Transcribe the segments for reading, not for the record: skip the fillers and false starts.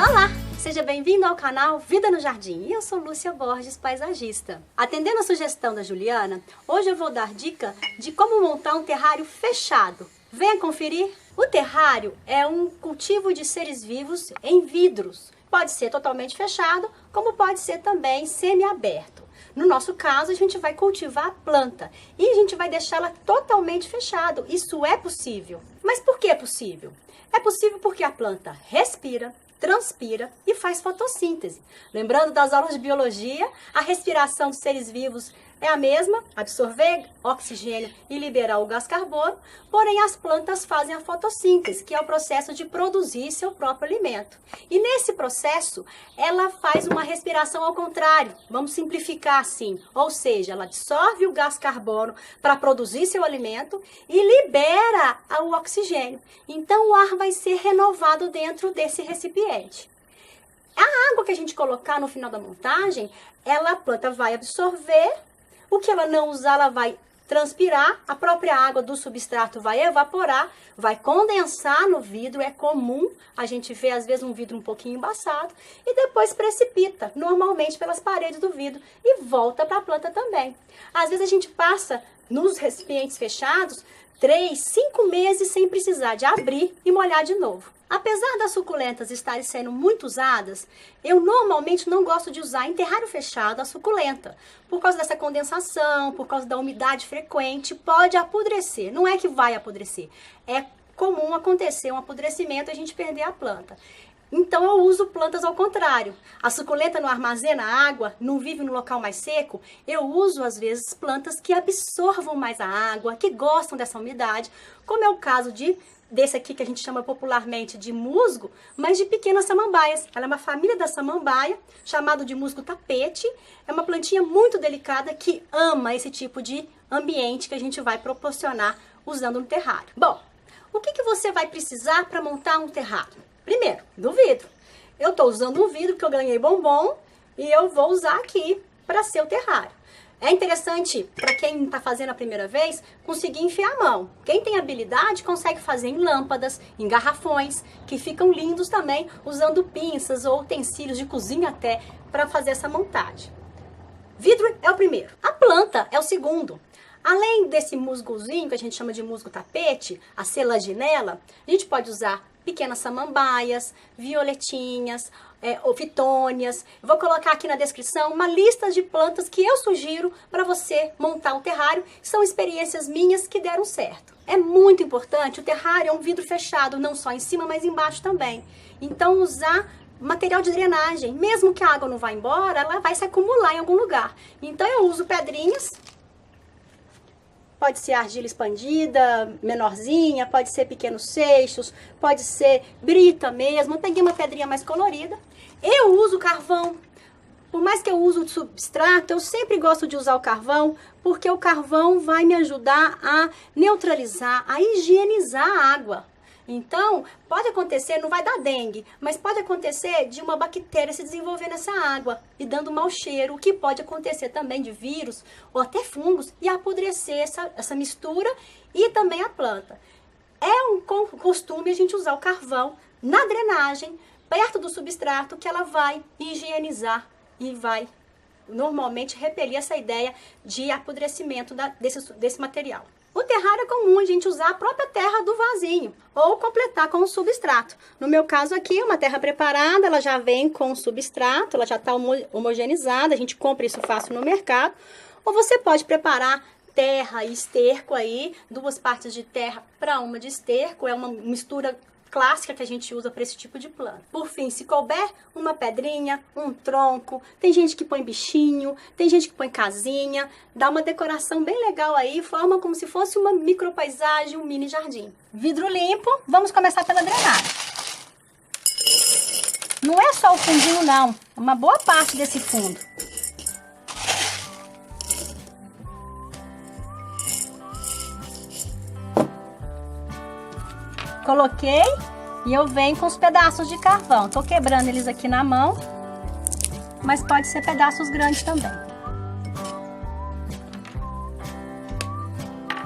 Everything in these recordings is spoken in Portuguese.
Olá! Seja bem-vindo ao canal Vida no Jardim. E eu sou Lúcia Borges, paisagista. Atendendo a sugestão da Juliana, hoje eu vou dar dica de como montar um terrário fechado. Venha conferir! O terrário é um cultivo de seres vivos em vidros. Pode ser totalmente fechado, como pode ser também semi-aberto. No nosso caso, a gente vai cultivar a planta e a gente vai deixá-la totalmente fechada. Isso é possível. Mas por que é possível? É possível porque a planta respira, transpira e faz fotossíntese. Lembrando das aulas de biologia, a respiração dos seres vivos é a mesma, absorver oxigênio e liberar o gás carbono, porém as plantas fazem a fotossíntese, que é o processo de produzir seu próprio alimento. E nesse processo, ela faz uma respiração ao contrário, vamos simplificar assim, ou seja, ela absorve o gás carbono para produzir seu alimento e libera o oxigênio. Então o ar vai ser renovado dentro desse recipiente. A água que a gente colocar no final da montagem, a planta vai absorver. O que ela não usar, ela vai transpirar, a própria água do substrato vai evaporar, vai condensar no vidro, é comum a gente ver às vezes um vidro um pouquinho embaçado, e depois precipita, normalmente pelas paredes do vidro, e volta para a planta também. Às vezes a gente passa nos recipientes fechados 3, 5 meses sem precisar de abrir e molhar de novo. Apesar das suculentas estarem sendo muito usadas, eu normalmente não gosto de usar em terrário fechado a suculenta. Por causa dessa condensação, por causa da umidade frequente, pode apodrecer. Não é que vai apodrecer, é comum acontecer um apodrecimento e a gente perder a planta. Então eu uso plantas ao contrário. A suculenta não armazena água, não vive no local mais seco. Eu uso às vezes plantas que absorvam mais a água, que gostam dessa umidade, como é o caso desse aqui que a gente chama popularmente de musgo, mas de pequenas samambaias. Ela é uma família da samambaia, chamado de musgo tapete. É uma plantinha muito delicada que ama esse tipo de ambiente que a gente vai proporcionar usando no terrário. Bom, o que você vai precisar para montar um terrário? Primeiro, do vidro. Eu estou usando um vidro que eu ganhei bombom e eu vou usar aqui para ser o terrário. É interessante, para quem está fazendo a primeira vez, conseguir enfiar a mão. Quem tem habilidade consegue fazer em lâmpadas, em garrafões, que ficam lindos também, usando pinças ou utensílios de cozinha até, para fazer essa montagem. Vidro é o primeiro. A planta é o segundo. Além desse musgozinho, que a gente chama de musgo tapete, a selaginela, a gente pode usar pequenas samambaias, violetinhas, fitônias. Vou colocar aqui na descrição uma lista de plantas que eu sugiro para você montar um terrário. São experiências minhas que deram certo. É muito importante, o terrário é um vidro fechado, não só em cima, mas embaixo também. Então usar material de drenagem, mesmo que a água não vá embora, ela vai se acumular em algum lugar. Então eu uso pedrinhas. Pode ser argila expandida, menorzinha, pode ser pequenos seixos, pode ser brita mesmo. Eu peguei uma pedrinha mais colorida. Eu uso carvão. Por mais que eu use o substrato, eu sempre gosto de usar o carvão, porque o carvão vai me ajudar a neutralizar, a higienizar a água. Então, pode acontecer, não vai dar dengue, mas pode acontecer de uma bactéria se desenvolver nessa água e dando mau cheiro, o que pode acontecer também de vírus ou até fungos e apodrecer essa mistura e também a planta. É um costume a gente usar o carvão na drenagem, perto do substrato, que ela vai higienizar e vai normalmente repelir essa ideia de apodrecimento desse material. O terrário é comum a gente usar a própria terra do vasinho ou completar com o substrato. No meu caso aqui, uma terra preparada, ela já vem com o substrato, ela já está homogeneizada, a gente compra isso fácil no mercado. Ou você pode preparar terra e esterco aí, 2 partes de terra para uma de esterco, é uma mistura clássica que a gente usa para esse tipo de planta. Por fim, se couber, uma pedrinha, um tronco, tem gente que põe bichinho, tem gente que põe casinha, dá uma decoração bem legal aí, forma como se fosse uma micropaisagem, um mini jardim. Vidro limpo, vamos começar pela drenagem. Não é só o fundinho não, é uma boa parte desse fundo. Coloquei e eu venho com os pedaços de carvão. Tô quebrando eles aqui na mão, mas pode ser pedaços grandes também.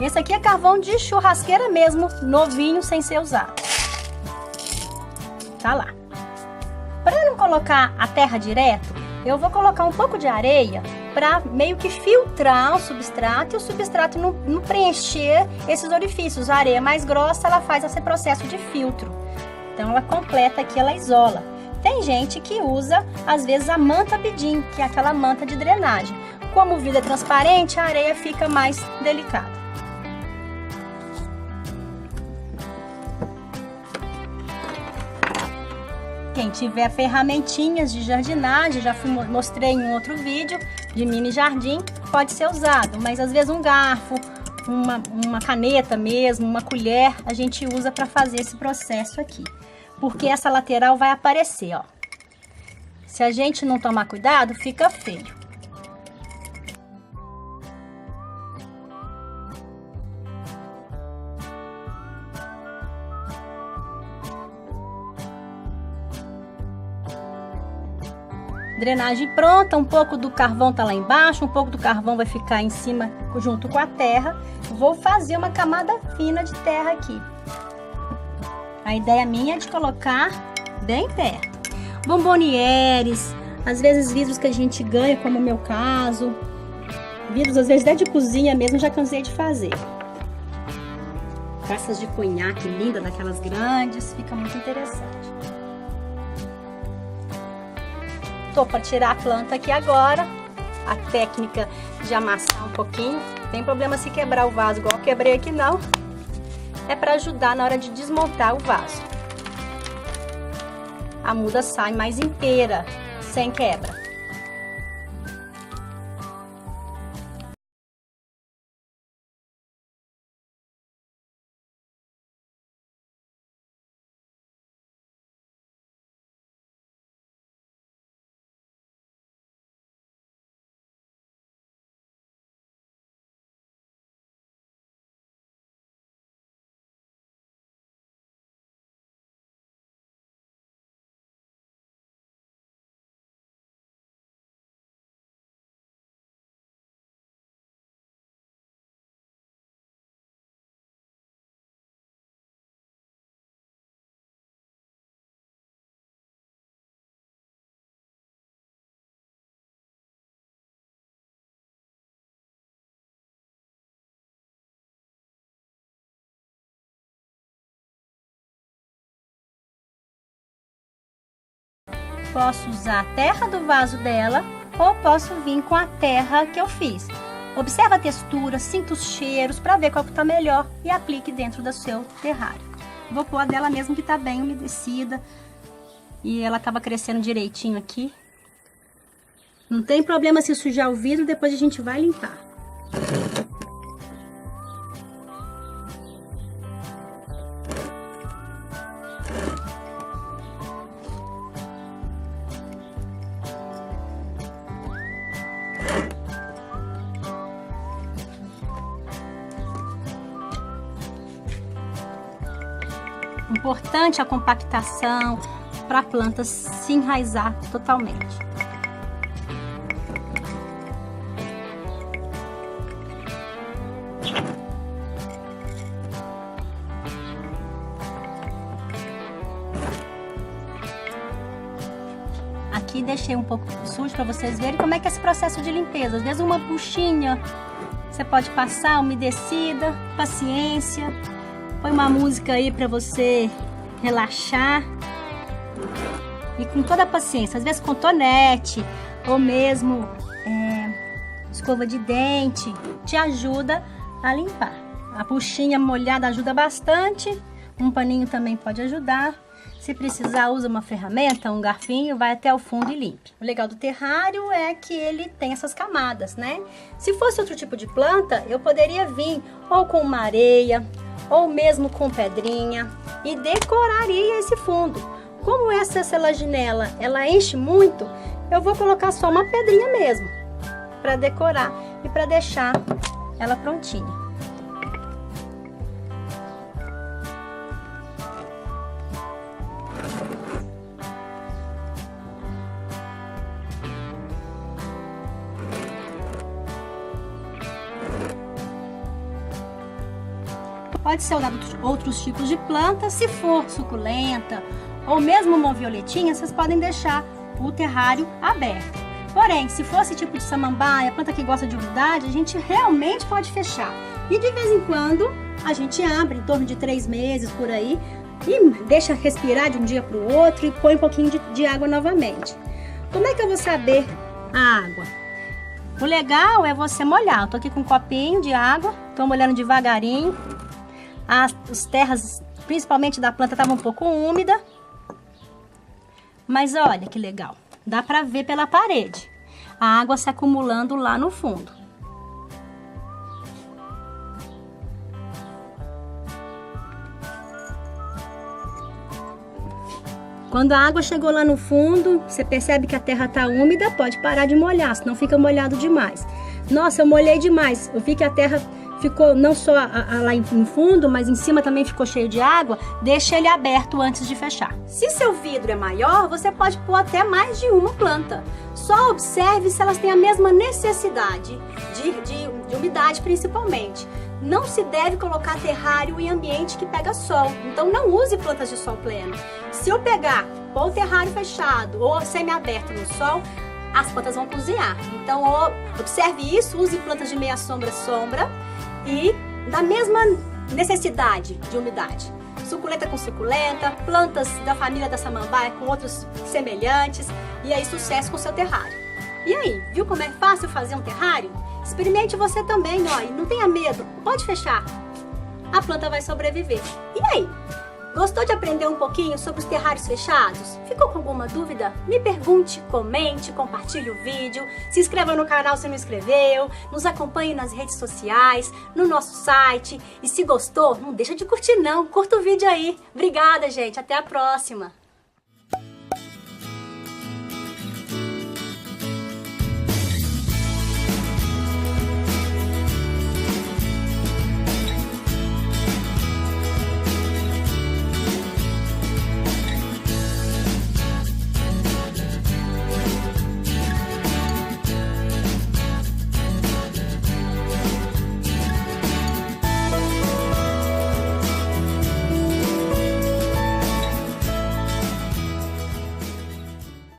Esse aqui é carvão de churrasqueira mesmo, novinho, sem ser usado. Tá lá. Para colocar a terra direto, eu vou colocar um pouco de areia para meio que filtrar o substrato e o substrato não preencher esses orifícios. A areia mais grossa, ela faz esse processo de filtro. Então, ela completa aqui, ela isola. Tem gente que usa, às vezes, a manta Bidim, que é aquela manta de drenagem. Como o vidro é transparente, a areia fica mais delicada. Quem tiver ferramentinhas de jardinagem, já mostrei em um outro vídeo de mini jardim, pode ser usado. Mas às vezes um garfo, uma caneta mesmo, uma colher, a gente usa para fazer esse processo aqui. Porque essa lateral vai aparecer, ó. Se a gente não tomar cuidado, fica feio. Drenagem pronta, um pouco do carvão tá lá embaixo, um pouco do carvão vai ficar em cima junto com a terra. Vou fazer uma camada fina de terra aqui. A ideia minha é de colocar bem perto. Bombonieres, às vezes vidros que a gente ganha, como no meu caso. Vidros, às vezes, até de cozinha mesmo, já cansei de fazer. Taças de conhaque linda, daquelas grandes, fica muito interessante. Tô para tirar a planta aqui agora. A técnica de amassar um pouquinho. Não tem problema se quebrar o vaso, igual eu quebrei aqui não. É para ajudar na hora de desmontar o vaso. A muda sai mais inteira, sem quebra. Posso usar a terra do vaso dela ou posso vir com a terra que eu fiz. Observa a textura, sinta os cheiros para ver qual que tá melhor e aplique dentro do seu terrário. Vou pôr a dela mesmo que tá bem umedecida e ela acaba crescendo direitinho aqui. Não tem problema se sujar o vidro, depois a gente vai limpar. Importante a compactação para a planta se enraizar totalmente. Aqui deixei um pouco sujo para vocês verem como é que é esse processo de limpeza. Às vezes uma buchinha você pode passar umedecida, paciência. Põe uma música aí para você relaxar e com toda a paciência, às vezes com tonete ou mesmo escova de dente, te ajuda a limpar. A buchinha molhada ajuda bastante, um paninho também pode ajudar. Se precisar, usa uma ferramenta, um garfinho, vai até o fundo e limpe. O legal do terrário é que ele tem essas camadas, né? Se fosse outro tipo de planta, eu poderia vir ou com uma areia, ou mesmo com pedrinha, e decoraria esse fundo. Como essa selaginela, ela enche muito, eu vou colocar só uma pedrinha mesmo, para decorar e para deixar ela prontinha. Pode ser usado outros tipos de planta, se for suculenta ou mesmo uma violetinha, vocês podem deixar o terrário aberto. Porém, se fosse tipo de samambaia, planta que gosta de umidade, a gente realmente pode fechar. E de vez em quando a gente abre, em torno de 3 meses por aí, e deixa respirar de um dia para o outro e põe um pouquinho de água novamente. Como é que eu vou saber a água? O legal é você molhar. Eu tô aqui com um copinho de água, tô molhando devagarinho. As terras, principalmente da planta, estavam um pouco úmida. Mas olha que legal, dá pra ver pela parede a água se acumulando lá no fundo. Quando a água chegou lá no fundo, você percebe que a terra tá úmida, pode parar de molhar, senão fica molhado demais. Nossa, eu molhei demais, eu vi que a terra ficou não só lá em fundo, mas em cima também ficou cheio de água. Deixa ele aberto antes de fechar. Se seu vidro é maior, você pode pôr até mais de uma planta. Só observe se elas têm a mesma necessidade de umidade, principalmente. Não se deve colocar terrário em ambiente que pega sol, então não use plantas de sol pleno. Se eu pegar ou terrário fechado ou semi-aberto no sol, as plantas vão cozinhar. Então observe isso, use plantas de meia sombra e da mesma necessidade de umidade. Suculenta com suculenta, plantas da família da samambaia com outros semelhantes, e aí sucesso com seu terrário. E aí, viu como é fácil fazer um terrário? Experimente você também, ó, e não tenha medo, pode fechar. A planta vai sobreviver. E aí? Gostou de aprender um pouquinho sobre os terrários fechados? Ficou com alguma dúvida? Me pergunte, comente, compartilhe o vídeo, se inscreva no canal se não inscreveu, nos acompanhe nas redes sociais, no nosso site. E se gostou, não deixa de curtir não, curta o vídeo aí. Obrigada, gente, até a próxima!